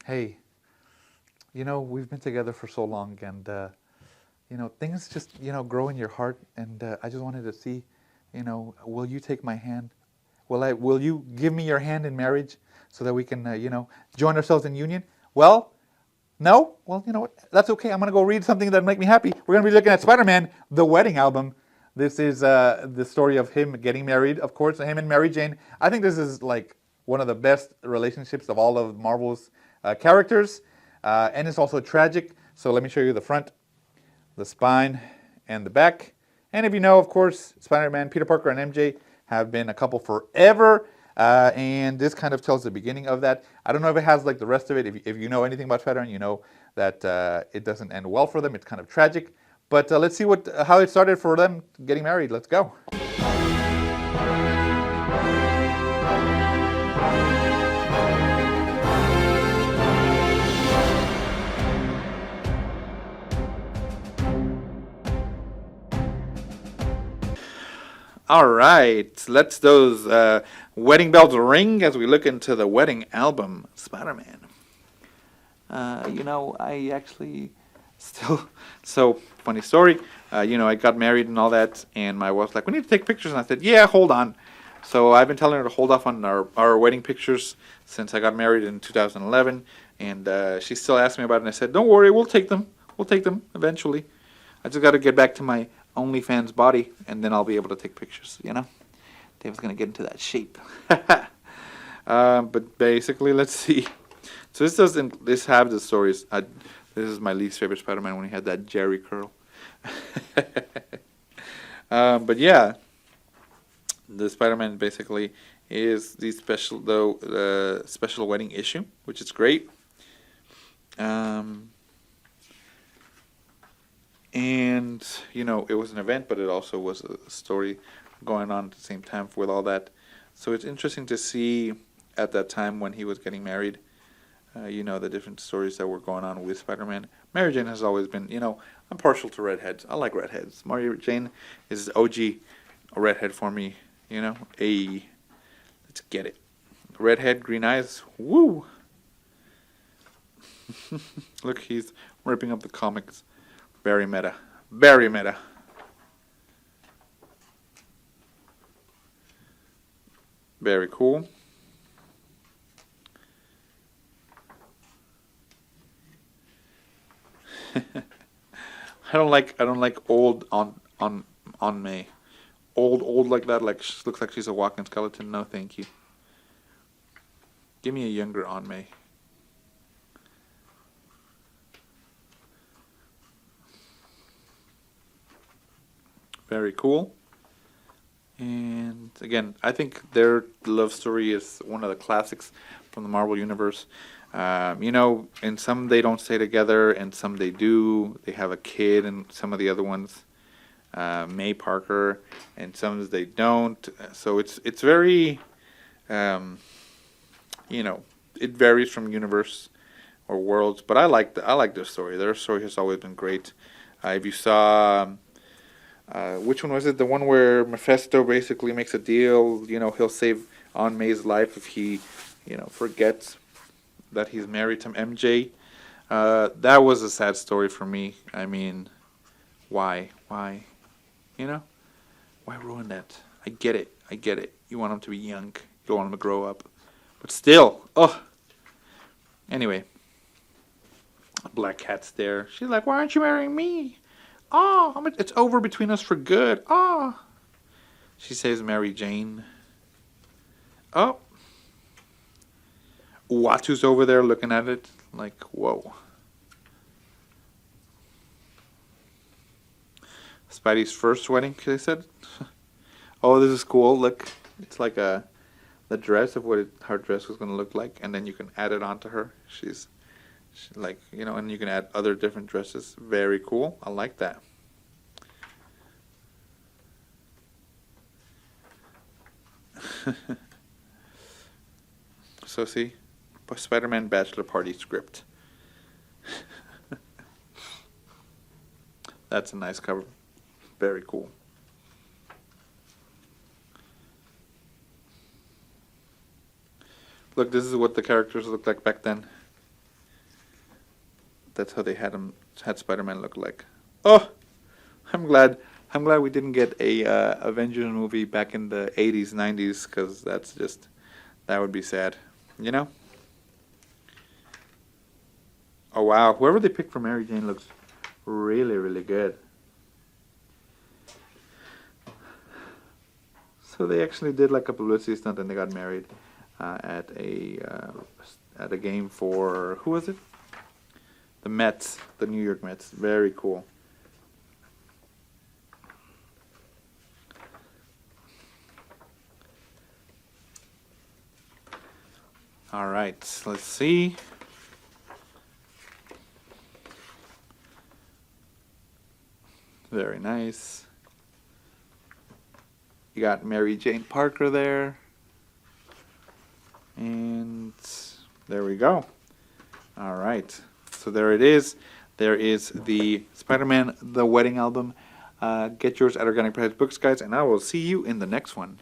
Hey, we've been together for so long, and things just grow in your heart, and I just wanted to see, will you take my hand? Will you give me your hand in marriage so that we can, join ourselves in union? Well, no? Well, you know what? That's okay. I'm going to go read something that'll make me happy. We're going to be looking at Spider-Man, the wedding album. This is the story of him getting married, of course, him and Mary Jane. I think this is like one of the best relationships of all of Marvel's characters. And it's also tragic. So let me show you the front, the spine, and the back. And if you know, of course, Spider-Man, Peter Parker, and MJ have been a couple forever. And this kind of tells the beginning of that. I don't know if it has like the rest of it. If you know anything about Spider-Man, you know that it doesn't end well for them. It's kind of tragic. But let's see how it started for them getting married. Let's go. All right, let's those wedding bells ring as we look into the wedding album, Spider-Man. I actually still, so funny story. I got married and all that, and my wife's like, we need to take pictures. And I said, yeah, hold on. So I've been telling her to hold off on our wedding pictures since I got married in 2011. And she still asked me about it, and I said, don't worry, we'll take them. We'll take them eventually. I just got to get back to my OnlyFans body, and then I'll be able to take pictures, David's going to get into that shape. But basically, let's see. So this have the stories. This is my least favorite Spider-Man when he had that Jerry curl. But yeah, the Spider-Man basically is the special wedding issue, which is great. And, it was an event, but it also was a story going on at the same time with all that. So it's interesting to see at that time when he was getting married, the different stories that were going on with Spider-Man. Mary Jane has always been, I'm partial to redheads. I like redheads. Mary Jane is OG redhead for me, Hey, let's get it. Redhead, green eyes, woo! Look, he's ripping up the comics. Very meta. Very meta. Very cool. I don't like old on May. Old like that, like looks like she's a walking skeleton. No, thank you. Give me a younger on May. Very cool. And again, I think their love story is one of the classics from the Marvel Universe. In some they don't stay together, and some they do. They have a kid, and some of the other ones, May Parker, and some they don't. So it's very, it varies from universe or worlds. But I like their story. Their story has always been great. If you saw. Which one was it? The one where Mephisto basically makes a deal. He'll save Aunt May's life if he, forgets that he's married to MJ. That was a sad story for me. I mean, why? Why ruin that? I get it. You want him to be young. You don't want him to grow up. But still, Anyway, Black Cat's there. She's like, why aren't you marrying me? Oh, it's over between us for good. Oh. She says Mary Jane. Oh. Uatu's over there looking at it like, whoa. Spidey's first wedding, they said. Oh, this is cool. Look, it's like the dress of what her dress was going to look like, and then you can add it onto her. She's like, and you can add other different dresses. Very cool. I like that. So see, Spider-Man bachelor party script. That's a nice cover. Very cool. Look, this is what the characters looked like back then. that's how they had Spider-Man look like. Oh, I'm glad we didn't get a Avengers movie back in the 80s, 90s, because that would be sad, you know? Oh wow, whoever they picked for Mary Jane looks really, really good. So they actually did like a publicity stunt, and they got married at a game for, who was it? The Mets, the New York Mets. Very cool. All right, let's see. Very nice. You got Mary Jane Parker there. And there we go. All right. So there it is. There is the Spider-Man The Wedding Album. Get yours at Organic Price Books, guys, and I will see you in the next one.